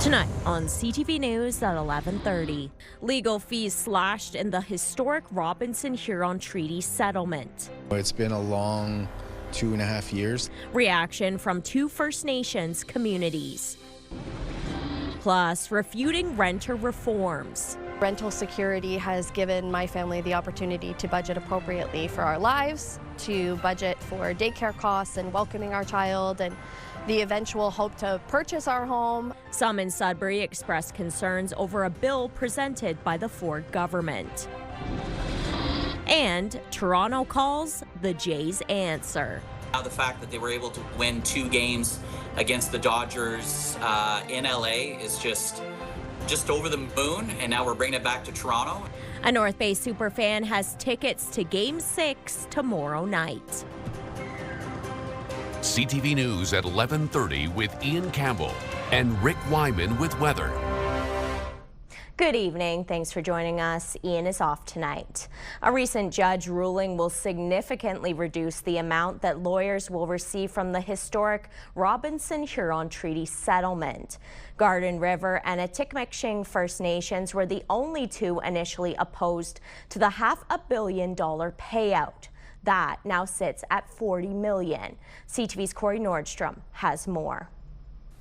Tonight on CTV News at 11:30, legal fees slashed in the historic Robinson-Huron Treaty settlement. It's been a long 2.5 years. Reaction from two First Nations communities. Plus, refuting renter reforms. Rental security has given my family the opportunity to budget appropriately for our lives, to budget for daycare costs and welcoming our child, and the eventual hope to purchase our home. Some in Sudbury expressed concerns over a bill presented by the Ford government. And Toronto calls the Jays answer. Now the fact that they were able to win 2 games against the Dodgers in LA is just over the moon, and now we're bringing it back to Toronto. A North Bay superfan has tickets to Game 6 tomorrow night. CTV News at 11:30 with Ian Campbell and Rick Wyman with weather. Good evening. Thanks for joining us. Ian is off tonight. A recent judge ruling will significantly reduce the amount that lawyers will receive from the historic Robinson-Huron Treaty settlement. Garden River and Atikameksheng First Nations were the only two initially opposed to the $500 million payout. That now sits at $40 million. CTV's Corey Nordstrom has more.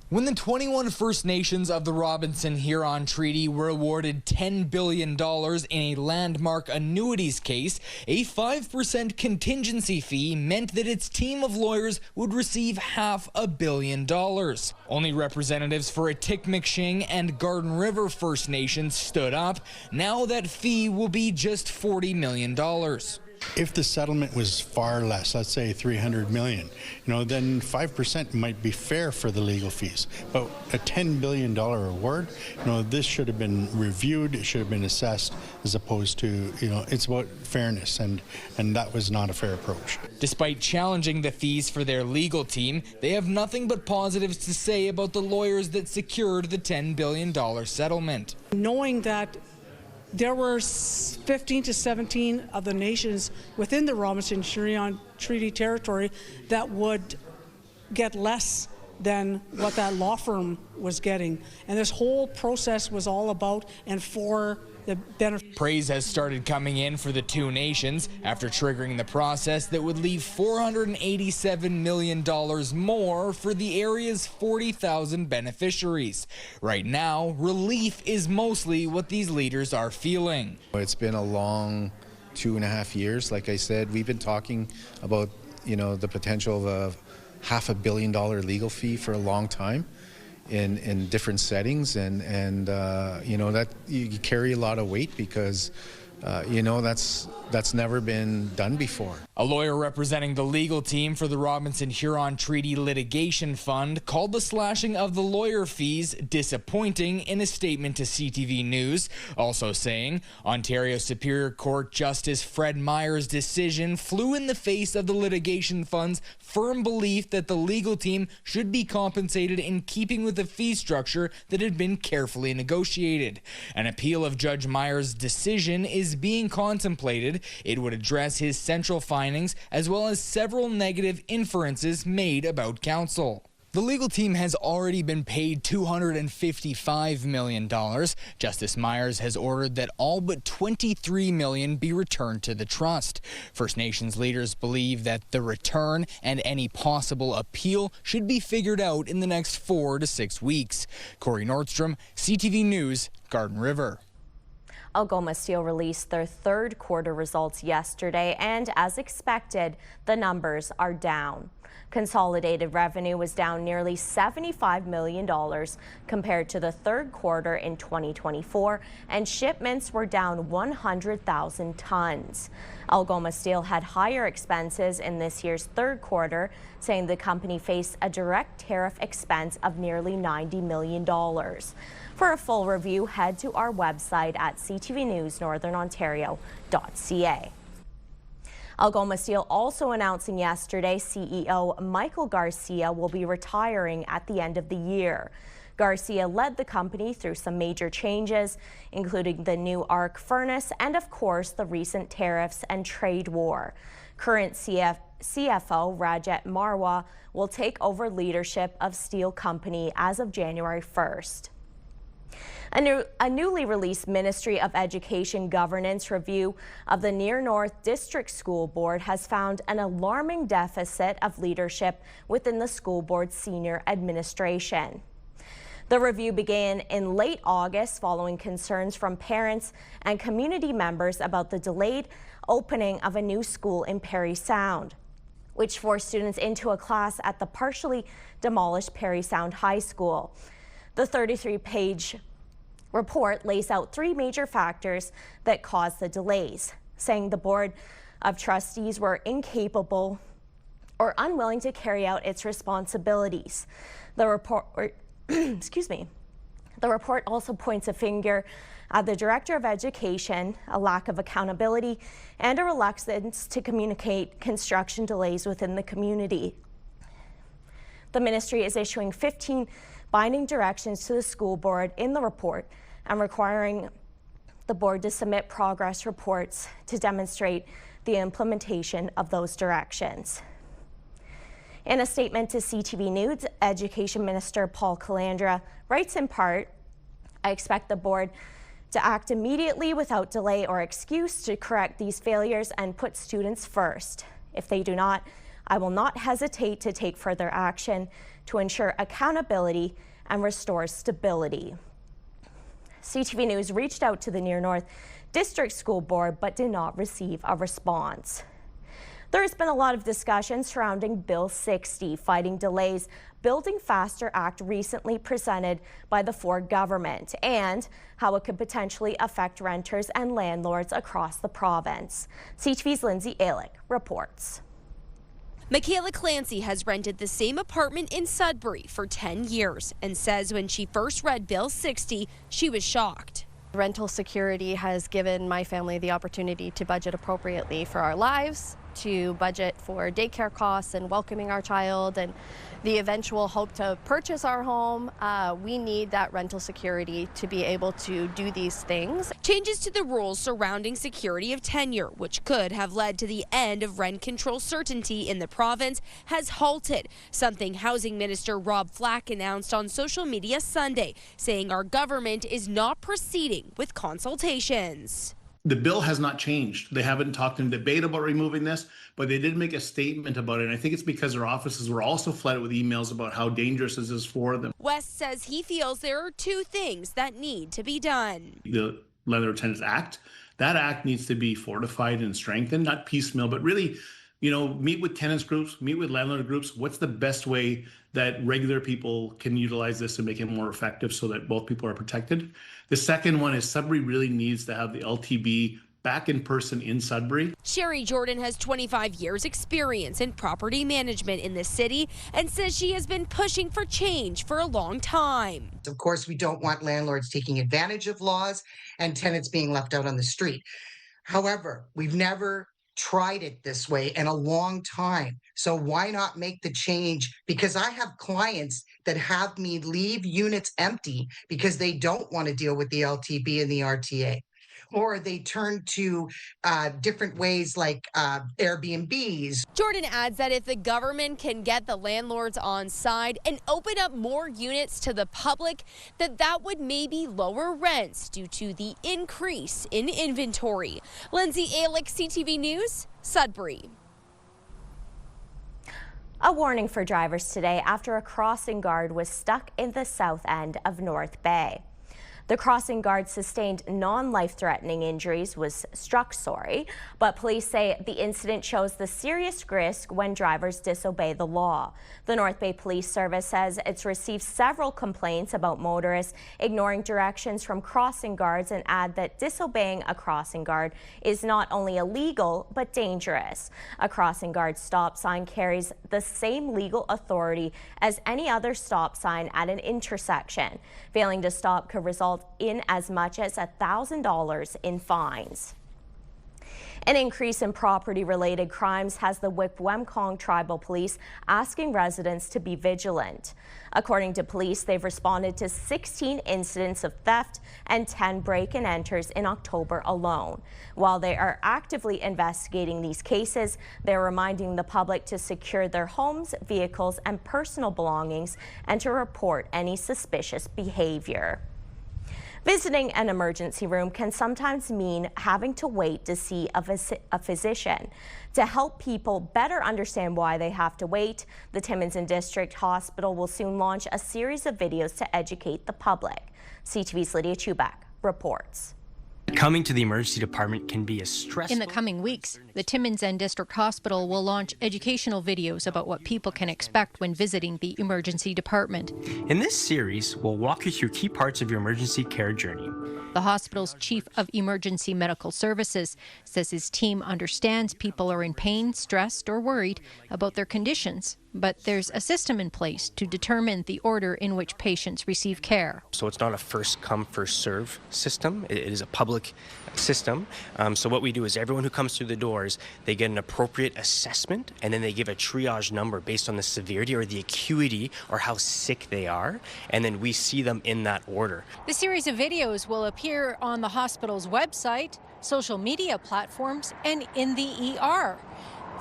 When the 21 First Nations of the Robinson-Huron Treaty were awarded $10 billion in a landmark annuities case, a 5% contingency fee meant that its team of lawyers would receive $500 million. Only representatives for Atikameksheng and Garden River First Nations stood up. Now that fee will be just $40 million. If the settlement was far less, let's say $300 million, then 5% might be fair for the legal fees. But a $10 billion award, this should have been reviewed, it should have been assessed, as opposed to, it's about fairness, and that was not a fair approach. Despite challenging the fees for their legal team, they have nothing but positives to say about the lawyers that secured the $10 billion settlement. Knowing that there were 15 to 17 of the nations within the Robinson-Huron Treaty territory that would get less than what that law firm was getting. And this whole process was all about and for the benefit. Praise has started coming in for the two nations after triggering the process that would leave $487 million more for the area's 40,000 beneficiaries. Right now, relief is mostly what these leaders are feeling. It's been a long 2.5 years. Like I said, we've been talking about, the potential of a $500 million legal fee for a long time. In different settings, and that you carry a lot of weight because that's never been done before. A lawyer representing the legal team for the Robinson-Huron Treaty Litigation Fund called the slashing of the lawyer fees disappointing in a statement to CTV News, also saying Ontario Superior Court Justice Fred Meyer's decision flew in the face of the litigation fund's firm belief that the legal team should be compensated in keeping with the fee structure that had been carefully negotiated. An appeal of Judge Meyer's decision is being contemplated. It would address his central findings as well as several negative inferences made about counsel. The legal team has already been paid $255 million. Justice Myers has ordered that all but $23 million be returned to the trust. First Nations leaders believe that the return and any possible appeal should be figured out in the next 4 to 6 weeks. Corey Nordstrom, CTV News, Garden River. Algoma Steel released their third quarter results yesterday, and as expected, the numbers are down. Consolidated revenue was down nearly $75 million compared to the third quarter in 2024, and shipments were down 100,000 tons. Algoma Steel had higher expenses in this year's third quarter, saying the company faced a direct tariff expense of nearly $90 million. For a full review, head to our website at CTVNewsNorthernOntario.ca. Algoma Steel also announcing yesterday CEO Michael Garcia will be retiring at the end of the year. Garcia led the company through some major changes, including the new arc furnace and, of course, the recent tariffs and trade war. Current CFO Rajat Marwa will take over leadership of Steel Company as of January 1st. A newly released Ministry of Education governance review of the Near North District School Board has found an alarming deficit of leadership within the school board's senior administration. The review began in late August following concerns from parents and community members about the delayed opening of a new school in Parry Sound, which forced students into a class at the partially demolished Parry Sound High School. The 33-page report lays out three major factors that caused the delays, saying the Board of Trustees were incapable or unwilling to carry out its responsibilities. The report, The report also points a finger at the Director of Education, a lack of accountability, and a reluctance to communicate construction delays within the community. The ministry is issuing 15 binding directions to the school board in the report and requiring the board to submit progress reports to demonstrate the implementation of those directions. In a statement to CTV News, Education Minister Paul Calandra writes in part, "I expect the board to act immediately without delay or excuse to correct these failures and put students first. If they do not, I will not hesitate to take further action to ensure accountability and restore stability." CTV News reached out to the Near North District School Board but did not receive a response. There has been a lot of discussion surrounding Bill 60, Fighting Delays, Building Faster Act recently presented by the Ford government, and how it could potentially affect renters and landlords across the province. CTV's Lindsay Alick reports. Michaela Clancy has rented the same apartment in Sudbury for 10 years and says when she first read Bill 60, she was shocked. Rental security has given my family the opportunity to budget appropriately for our lives, to budget for daycare costs and welcoming our child, and the eventual hope to purchase our home. We need that rental security to be able to do these things. Changes to the rules surrounding security of tenure, which could have led to the end of rent control certainty in the province, has halted, something Housing Minister Rob Flack announced on social media Sunday, saying our government is not proceeding with consultations. The bill has not changed. They haven't talked in debate about removing this, but they did make a statement about it. And I think it's because their offices were also flooded with emails about how dangerous this is for them. West says he feels there are two things that need to be done. The Landlord Tenants Act, that act needs to be fortified and strengthened, not piecemeal, but really, meet with tenants groups, meet with landlord groups. What's the best way that regular people can utilize this and make it more effective so that both people are protected? The second one is Sudbury really needs to have the LTB back in person in Sudbury. Sherry Jordan has 25 years experience in property management in the city and says she has been pushing for change for a long time. Of course, we don't want landlords taking advantage of laws and tenants being left out on the street. However, we've never tried it this way in a long time. So why not make the change? Because I have clients that have me leave units empty because they don't want to deal with the LTB and the RTA. Or they turn to different ways like Airbnbs. Jordan adds that if the government can get the landlords on side and open up more units to the public, that would maybe lower rents due to the increase in inventory. Lindsay Alick, CTV News, Sudbury. A warning for drivers today after a crossing guard was stuck in the south end of North Bay. The crossing guard sustained non-life-threatening injuries, was struck, but police say the incident shows the serious risk when drivers disobey the law. The North Bay Police Service says it's received several complaints about motorists ignoring directions from crossing guards and add that disobeying a crossing guard is not only illegal but dangerous. A crossing guard stop sign carries the same legal authority as any other stop sign at an intersection. Failing to stop could result in as much as $1,000 in fines. An increase in property-related crimes has the Wik-Wemkong Tribal Police asking residents to be vigilant. According to police, they've responded to 16 incidents of theft and 10 break-and-enters in October alone. While they are actively investigating these cases, they're reminding the public to secure their homes, vehicles, and personal belongings and to report any suspicious behavior. Visiting an emergency room can sometimes mean having to wait to see a physician. To help people better understand why they have to wait, the Timmins and District Hospital will soon launch a series of videos to educate the public. CTV's Lydia Chubak reports. Coming to the emergency department can be a stressful. In the coming weeks, the Timmins and District Hospital will launch educational videos about what people can expect when visiting the emergency department. In this series, we'll walk you through key parts of your emergency care journey. The hospital's Chief of Emergency Medical Services says his team understands people are in pain, stressed, or worried about their conditions, but there's a system in place to determine the order in which patients receive care. So it's not a first come, first serve system. It is a public system. So what we do is everyone who comes through the doors, they get an appropriate assessment, and then they give a triage number based on the severity or the acuity or how sick they are, and then we see them in that order. The series of videos will appear on the hospital's website, social media platforms, and in the ER.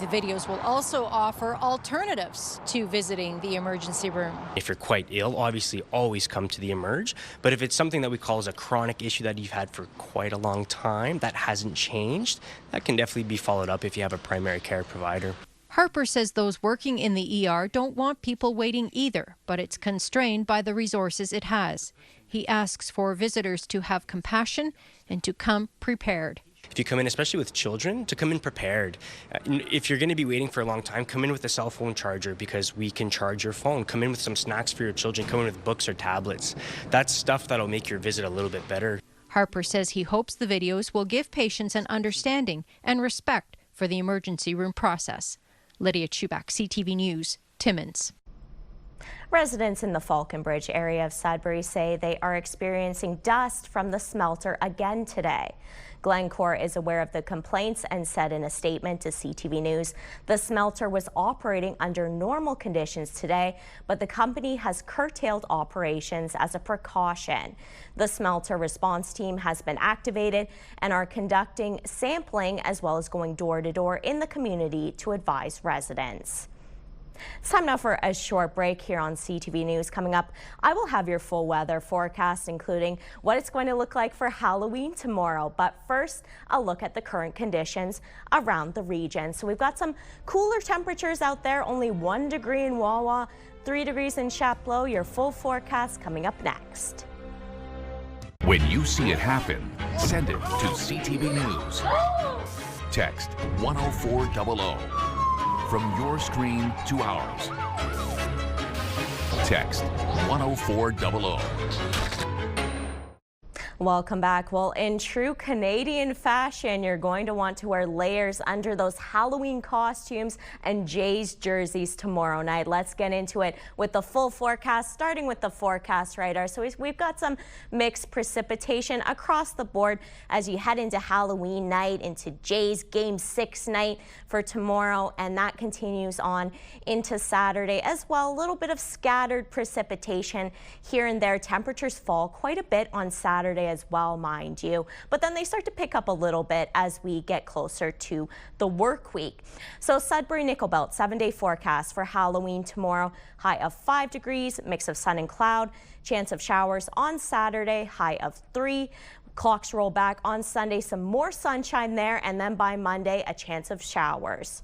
The videos will also offer alternatives to visiting the emergency room. If you're quite ill, obviously always come to the emerge. But if it's something that we call as a chronic issue that you've had for quite a long time, that hasn't changed, that can definitely be followed up if you have a primary care provider. Harper says those working in the ER don't want people waiting either, but it's constrained by the resources it has. He asks for visitors to have compassion and to come prepared. If you come in, especially with children, to come in prepared. If you're going to be waiting for a long time, come in with a cell phone charger because we can charge your phone. Come in with some snacks for your children. Come in with books or tablets. That's stuff that'll make your visit a little bit better. Harper says he hopes the videos will give patients an understanding and respect for the emergency room process. Lydia Chubak, CTV News, Timmins. Residents in the Falconbridge area of Sudbury say they are experiencing dust from the smelter again today. Glencore is aware of the complaints and said in a statement to CTV News the smelter was operating under normal conditions today, but the company has curtailed operations as a precaution. The smelter response team has been activated and are conducting sampling as well as going door to door in the community to advise residents. It's time now for a short break here on CTV News. Coming up, I will have your full weather forecast, including what it's going to look like for Halloween tomorrow. But first, a look at the current conditions around the region. So we've got some cooler temperatures out there, only 1 degree in Wawa, 3 degrees in Chapleau. Your full forecast coming up next. When you see it happen, send it to CTV News. Text 10400. From your screen to ours. Text 10400. Welcome back. Well, in true Canadian fashion, you're going to want to wear layers under those Halloween costumes and Jays jerseys tomorrow night. Let's get into it with the full forecast, starting with the forecast radar. So we've got some mixed precipitation across the board as you head into Halloween night, into Jays Game 6 night for tomorrow, and that continues on into Saturday as well. A little bit of scattered precipitation here and there. Temperatures fall quite a bit on Saturday as well, mind you, but then they start to pick up a little bit as we get closer to the work week. So Sudbury Nickel Belt 7-day forecast for Halloween tomorrow, high of 5 degrees, mix of sun and cloud, chance of showers on Saturday, high of 3. Clocks roll back on Sunday, some more sunshine there, and then by Monday, a chance of showers.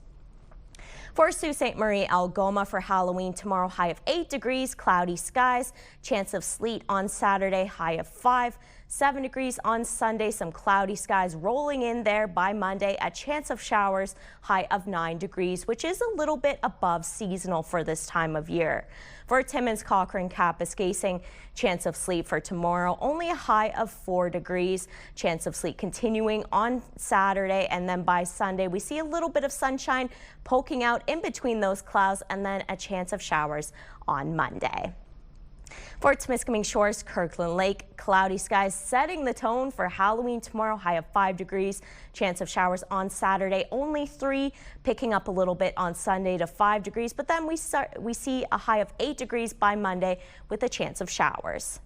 For Sault Ste. Marie, Algoma for Halloween tomorrow, high of 8 degrees, cloudy skies, chance of sleet on Saturday, high of 5. 7 degrees on Sunday, some cloudy skies rolling in there by Monday, a chance of showers, high of 9 degrees, which is a little bit above seasonal for this time of year. For Timmins, Cochrane, Kapuskasing, chance of sleet for tomorrow, only a high of 4 degrees. Chance of sleet continuing on Saturday, and then by Sunday we see a little bit of sunshine poking out in between those clouds, and then a chance of showers on Monday. For Timiskaming Shores, Kirkland Lake, cloudy skies setting the tone for Halloween tomorrow, high of 5 degrees. Chance of showers on Saturday, only 3, picking up a little bit on Sunday to 5 degrees, but then we see a high of 8 degrees by Monday with a chance of showers.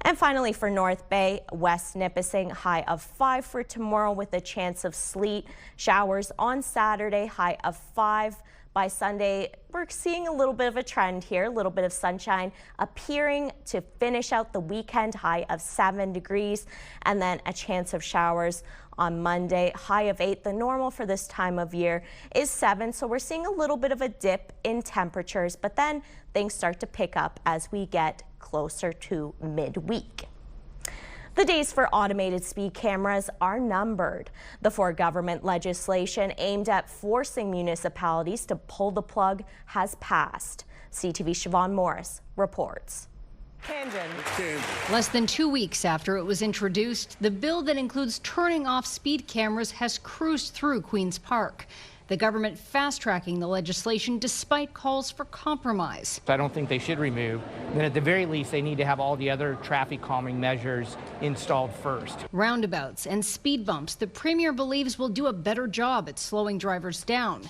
And finally for North Bay, West Nipissing, high of 5 for tomorrow with a chance of sleet. Showers on Saturday, high of 5. By Sunday, we're seeing a little bit of a trend here, a little bit of sunshine appearing to finish out the weekend, high of 7 degrees, and then a chance of showers on Monday, high of 8. The normal for this time of year is 7, so we're seeing a little bit of a dip in temperatures, but then things start to pick up as we get closer to midweek. The days for automated speed cameras are numbered. The Ford government legislation aimed at forcing municipalities to pull the plug has passed. CTV Siobhan Morris reports. Less than 2 weeks after it was introduced, the bill that includes turning off speed cameras has cruised through Queen's Park. The government fast-tracking the legislation despite calls for compromise. I don't think they should remove. Then at the very least, they need to have all the other traffic calming measures installed first. Roundabouts and speed bumps the Premier believes will do a better job at slowing drivers down.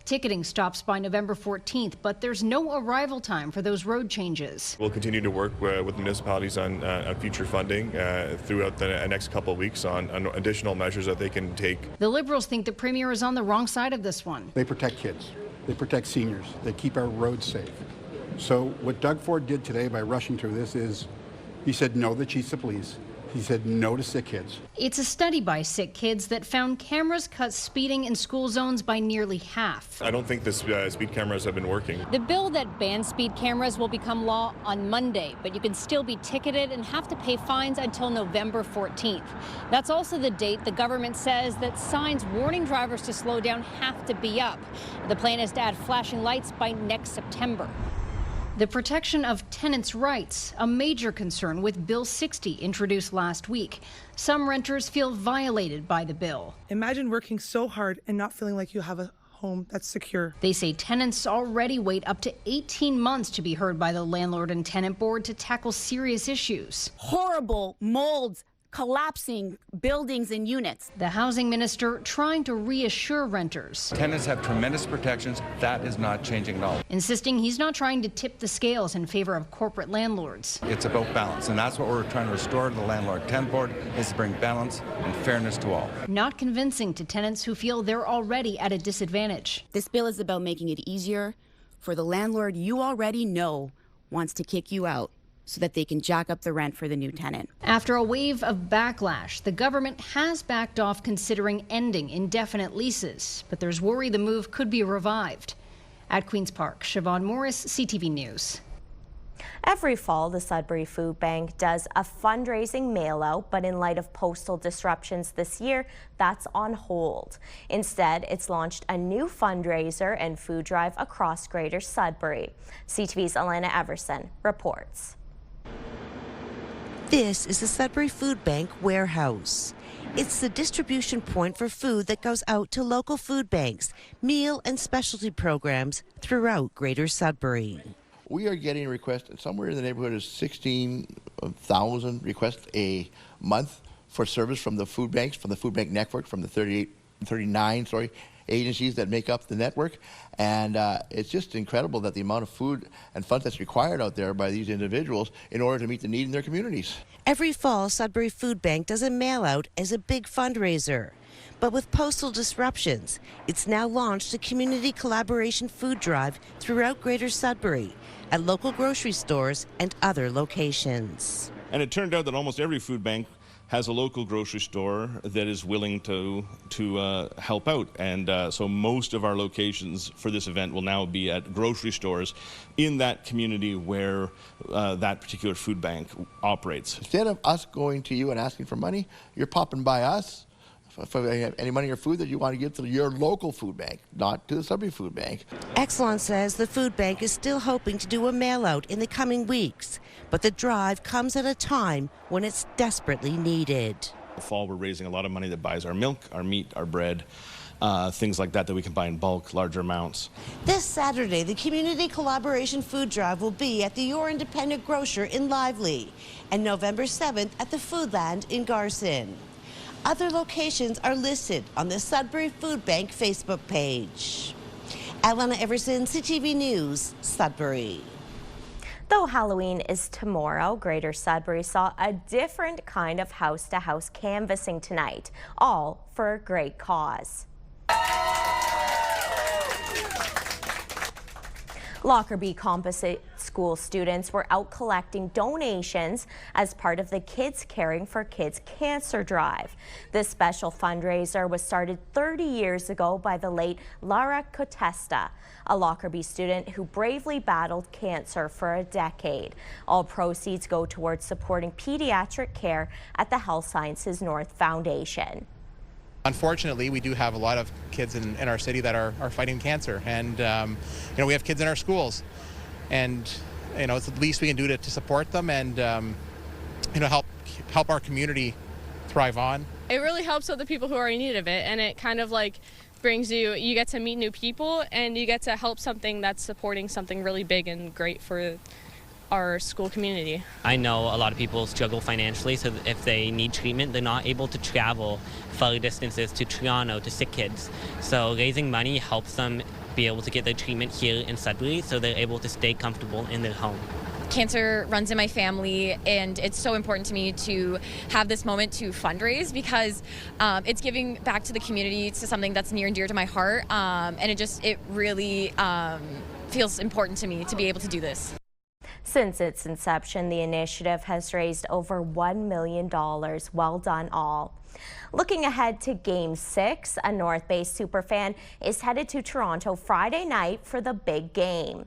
Ticketing stops by November 14th, but there's no arrival time for those road changes. We'll continue to work with municipalities on future funding throughout the next couple of weeks on additional measures that they can take. The Liberals think the Premier is on the wrong side of this one. They protect kids. They protect seniors. They keep our roads safe. So what Doug Ford did today by rushing through this is he said no to the chiefs of police. He said no to sick kids. It's a study by Sick Kids that found cameras cut speeding in school zones by nearly half. I don't think the speed cameras have been working. The bill that bans speed cameras will become law on Monday, but you can still be ticketed and have to pay fines until November 14th. That's also the date the government says that signs warning drivers to slow down have to be up. The plan is to add flashing lights by next September. The protection of tenants' rights, a major concern with Bill 60 introduced last week. Some renters feel violated by the bill. Imagine working so hard and not feeling like you have a home that's secure. They say tenants already wait up to 18 months to be heard by the Landlord and Tenant Board to tackle serious issues. Horrible molds, collapsing buildings and units. The housing minister trying to reassure renters. Tenants have tremendous protections. That is not changing at all. Insisting he's not trying to tip the scales in favor of corporate landlords. It's about balance, and that's what we're trying to restore to the Landlord-Tenant Board, is to bring balance and fairness to all. Not convincing to tenants who feel they're already at a disadvantage. This bill is about making it easier for the landlord you already know wants to kick you out, so that they can jack up the rent for the new tenant. After a wave of backlash, the government has backed off considering ending indefinite leases, but there's worry the move could be revived. At Queen's Park, Siobhan Morris, CTV News. Every fall, the Sudbury Food Bank does a fundraising mail-out, but in light of postal disruptions this year, that's on hold. Instead, it's launched a new fundraiser and food drive across Greater Sudbury. CTV's Alana Everson reports. This is the Sudbury Food Bank warehouse. It's the distribution point for food that goes out to local food banks, meal and specialty programs throughout Greater Sudbury. We are getting requests somewhere in the neighborhood of 16,000 requests a month for service from the food banks, from the food bank network, from the 39 agencies that make up the network. And it's just incredible that the amount of food and funds that's required out there by these individuals in order to meet the need in their communities. Every fall, Sudbury Food Bank does a mail-out as a big fundraiser. But with postal disruptions, it's now launched a community collaboration food drive throughout Greater Sudbury at local grocery stores and other locations. And it turned out that almost every food bank has a local grocery store that is willing to help out. And so most of our locations for this event will now be at grocery stores in that community where that particular food bank operates. Instead of us going to you and asking for money, you're popping by us for any money or food that you want to give to your local food bank, not to the Sudbury Food Bank. Exelon says the food bank is still hoping to do a mail-out in the coming weeks, but the drive comes at a time when it's desperately needed. In the fall, we're raising a lot of money that buys our milk, our meat, our bread, things like that we can buy in bulk, larger amounts. This Saturday, the Community Collaboration Food Drive will be at the Your Independent Grocer in Lively and November 7th at the Foodland in Garson. Other locations are listed on the Sudbury Food Bank Facebook page. Alana Everson, CTV News, Sudbury. Though Halloween is tomorrow, Greater Sudbury saw a different kind of house-to-house canvassing tonight, all for a great cause. Lockerbie Composite School students were out collecting donations as part of the Kids Caring for Kids Cancer Drive. This special fundraiser was started 30 years ago by the late Lara Cotesta, a Lockerbie student who bravely battled cancer for a decade. All proceeds go towards supporting pediatric care at the Health Sciences North Foundation. Unfortunately, we do have a lot of kids in our city that are fighting cancer, and we have kids in our schools, and it's the least we can do to support them and help our community thrive on. It really helps other people who are in need of it, and it kind of like brings you get to meet new people, and you get to help something that's supporting something really big and great for our school community. I know a lot of people struggle financially, so if they need treatment, they're not able to travel far distances to Toronto to sick kids. So raising money helps them be able to get their treatment here in Sudbury, so they're able to stay comfortable in their home. Cancer runs in my family, and it's so important to me to have this moment to fundraise because it's giving back to the community, to something that's near and dear to my heart, and it really feels important to me to be able to do this. Since its inception, the initiative has raised over $1 million. Well done, all. Looking ahead to Game 6, a North Bay superfan is headed to Toronto Friday night for the big game.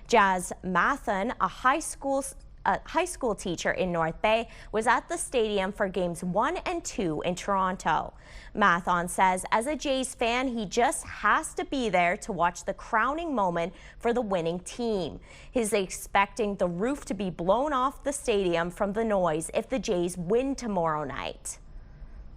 Jazz Mathan, a high school teacher in North Bay, was at the stadium for Games 1 and 2 in Toronto. Mathon says as a Jays fan, he just has to be there to watch the crowning moment for the winning team. He's expecting the roof to be blown off the stadium from the noise if the Jays win tomorrow night.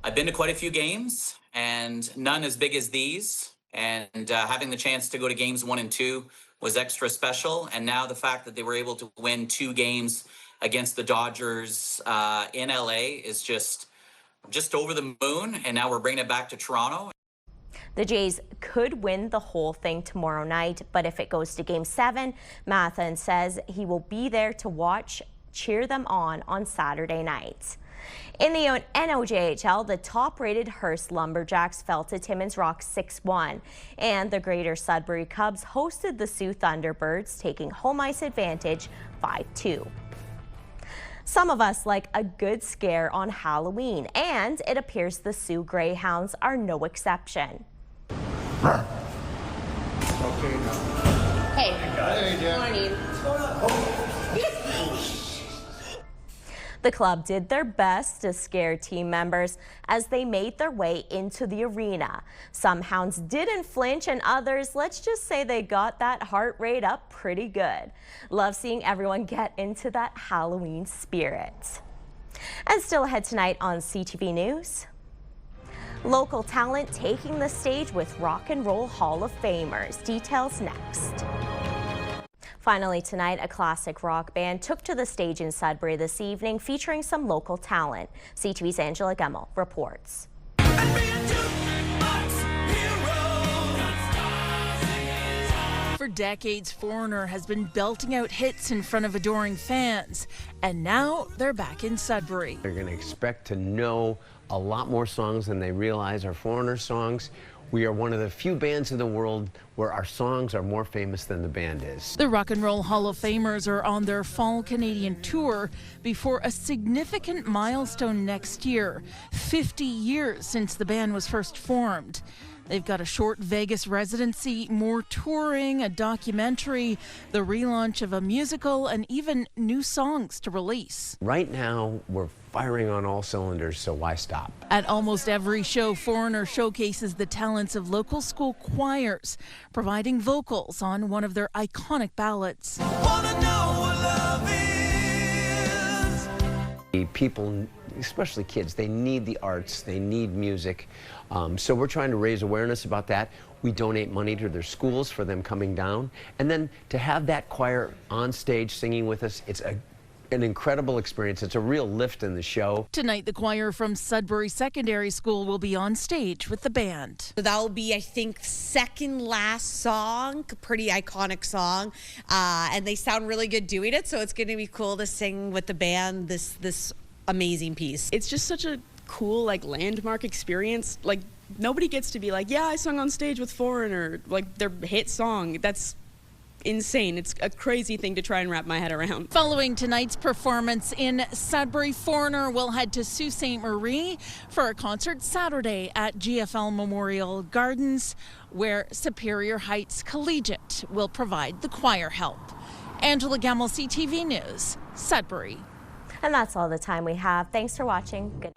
I've been to quite a few games, and none as big as these. And having the chance to go to Games 1 and 2 was extra special. And now the fact that they were able to win 2 games against the Dodgers in LA is just over the moon. And now we're bringing it back to Toronto. The Jays could win the whole thing tomorrow night, but if it goes to Game 7, Mathan says he will be there to cheer them on Saturday night. In the NOJHL, the top-rated Hearst Lumberjacks fell to Timmins Rock 6-1, and the Greater Sudbury Cubs hosted the Sioux Thunderbirds, taking home ice advantage 5-2. Some of us like a good scare on Halloween, and it appears the Sioux Greyhounds are no exception. Hey, morning. The club did their best to scare team members as they made their way into the arena. Some hounds didn't flinch, and others, let's just say they got that heart rate up pretty good. Love seeing everyone get into that Halloween spirit. And still ahead tonight on CTV News. Local talent taking the stage with Rock and Roll Hall of Famers. Details next. Finally tonight, a classic rock band took to the stage in Sudbury this evening, featuring some local talent. CTV's Angela Gemmell reports. For decades, Foreigner has been belting out hits in front of adoring fans, and now they're back in Sudbury. They're going to expect to know a lot more songs than they realize are Foreigner songs. We are one of the few bands in the world where our songs are more famous than the band is. The Rock and Roll Hall of Famers are on their fall Canadian tour before a significant milestone next year, 50 years since the band was first formed. They've got a short Vegas residency, more touring, a documentary, the relaunch of a musical, and even new songs to release. Right now, we're firing on all cylinders, so why stop? At almost every show, Foreigner showcases the talents of local school choirs, providing vocals on one of their iconic ballads. People, especially kids, they need the arts, they need music. So we're trying to raise awareness about that. We donate money to their schools for them coming down. And then to have that choir on stage singing with us, it's an incredible experience. It's a real lift in the show. Tonight, the choir from Sudbury Secondary School will be on stage with the band. That will be, I think, second last song, pretty iconic song, and they sound really good doing it, so it's going to be cool to sing with the band this amazing piece. It's just such a cool, landmark experience. Nobody gets to be like, yeah, I sung on stage with Foreigner, their hit song. That's insane. It's a crazy thing to try and wrap my head around. Following tonight's performance in Sudbury, Foreigner will head to Sault Ste. Marie for a concert Saturday at GFL Memorial Gardens, where Superior Heights Collegiate will provide the choir help. Angela Gemmell, CTV News, Sudbury. And that's all the time we have. Thanks for watching. Good